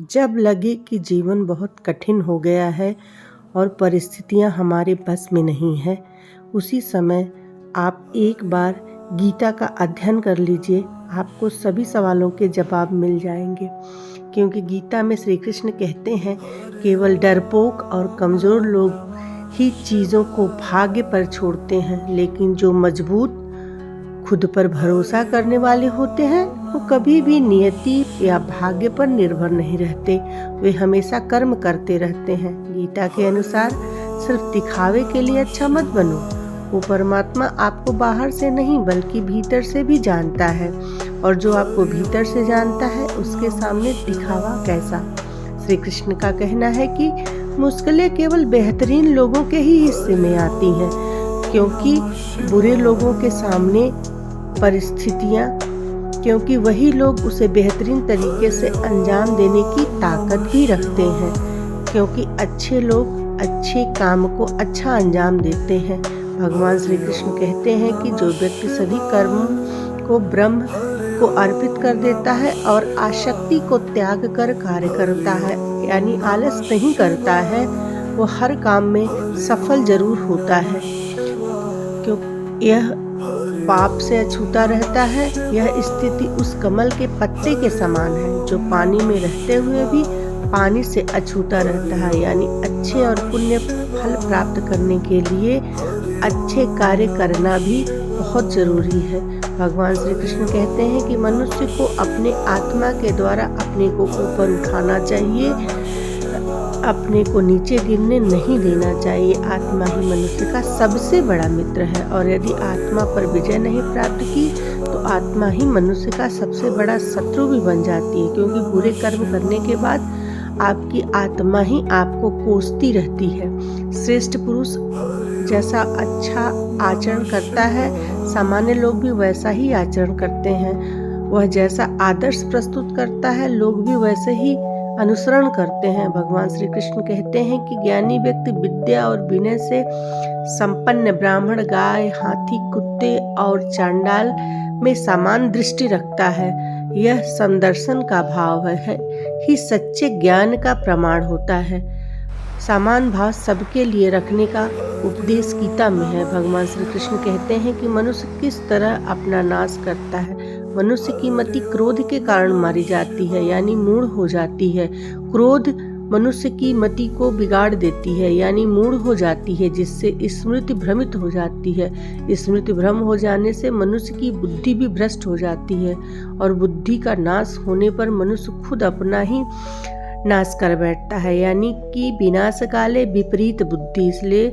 जब लगे कि जीवन बहुत कठिन हो गया है और परिस्थितियाँ हमारे बस में नहीं है, उसी समय आप एक बार गीता का अध्ययन कर लीजिए। आपको सभी सवालों के जवाब मिल जाएंगे, क्योंकि गीता में श्री कृष्ण कहते हैं केवल डरपोक और कमज़ोर लोग ही चीज़ों को भाग्य पर छोड़ते हैं, लेकिन जो मजबूत खुद पर भरोसा करने वाले होते हैं वो कभी भी नियति या भाग्य पर निर्भर नहीं रहते। वे हमेशा कर्म करते रहते हैं। गीता के अनुसार सिर्फ दिखावे के लिए अच्छा मत बनो। वो परमात्मा आपको बाहर से नहीं बल्कि भीतर से भी जानता है, और जो आपको भीतर से जानता है उसके सामने दिखावा कैसा। श्री कृष्ण का कहना है कि मुश्किलें केवल बेहतरीन लोगों के ही हिस्से में आती हैं, क्योंकि बुरे लोगों के सामने परिस्थितियाँ क्योंकि वही लोग उसे बेहतरीन तरीके से अंजाम देने की ताकत भी रखते हैं, क्योंकि अच्छे लोग अच्छे काम को अच्छा अंजाम देते हैं। भगवान श्री कृष्ण कहते हैं कि जो व्यक्ति सभी कर्म को ब्रह्म को अर्पित कर देता है और आसक्ति को त्याग कर कार्य करता है, यानी आलस नहीं करता है, वो हर काम में सफल जरूर होता है। क्योंकि यह पाप से अछूता रहता है। यह स्थिति उस कमल के पत्ते के समान है जो पानी में रहते हुए भी पानी से अछूता रहता है, यानी अच्छे और पुण्य फल प्राप्त करने के लिए अच्छे कार्य करना भी बहुत जरूरी है। भगवान श्री कृष्ण कहते हैं कि मनुष्य को अपने आत्मा के द्वारा अपने को ऊपर उठाना चाहिए, अपने को नीचे गिरने नहीं देना चाहिए। आत्मा ही मनुष्य का सबसे बड़ा मित्र है, और यदि आत्मा पर विजय नहीं प्राप्त की तो आत्मा ही मनुष्य का सबसे बड़ा शत्रु भी बन जाती है, क्योंकि बुरे कर्म करने के बाद आपकी आत्मा ही आपको कोसती रहती है। श्रेष्ठ पुरुष जैसा अच्छा आचरण करता है, सामान्य लोग भी वैसा ही आचरण करते हैं। वह जैसा आदर्श प्रस्तुत करता है, लोग भी वैसे ही अनुसरण करते हैं। भगवान श्री कृष्ण कहते हैं कि ज्ञानी व्यक्ति विद्या और विनय से संपन्न ब्राह्मण, गाय, हाथी, कुत्ते और चांडाल में समान दृष्टि रखता है। यह संदर्शन का भाव है ही सच्चे ज्ञान का प्रमाण होता है। समान भाव सबके लिए रखने का उपदेश गीता में है। भगवान श्री कृष्ण कहते हैं कि मनुष्य किस तरह अपना नाश करता है। मनुष्य की मति क्रोध के कारण मारी जाती है, यानी मूढ़ हो जाती है। क्रोध मनुष्य की मति को बिगाड़ देती है, यानी मूढ़ हो जाती है, जिससे स्मृति भ्रमित हो जाती है। स्मृति भ्रम हो जाने से मनुष्य की बुद्धि भी भ्रष्ट हो जाती है, और बुद्धि का नाश होने पर मनुष्य खुद अपना ही नाश कर बैठता है, यानी कि विनाश काले विपरीत बुद्धि। इसलिए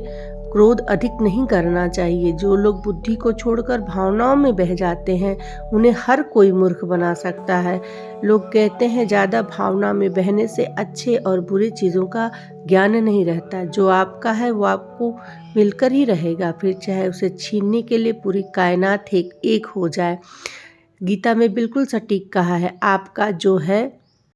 क्रोध अधिक नहीं करना चाहिए। जो लोग बुद्धि को छोड़कर भावनाओं में बह जाते हैं उन्हें हर कोई मूर्ख बना सकता है। लोग कहते हैं ज़्यादा भावना में बहने से अच्छे और बुरे चीज़ों का ज्ञान नहीं रहता। जो आपका है वो आपको मिलकर ही रहेगा, फिर चाहे उसे छीनने के लिए पूरी कायनात एक हो जाए। गीता में बिल्कुल सटीक कहा है, आपका जो है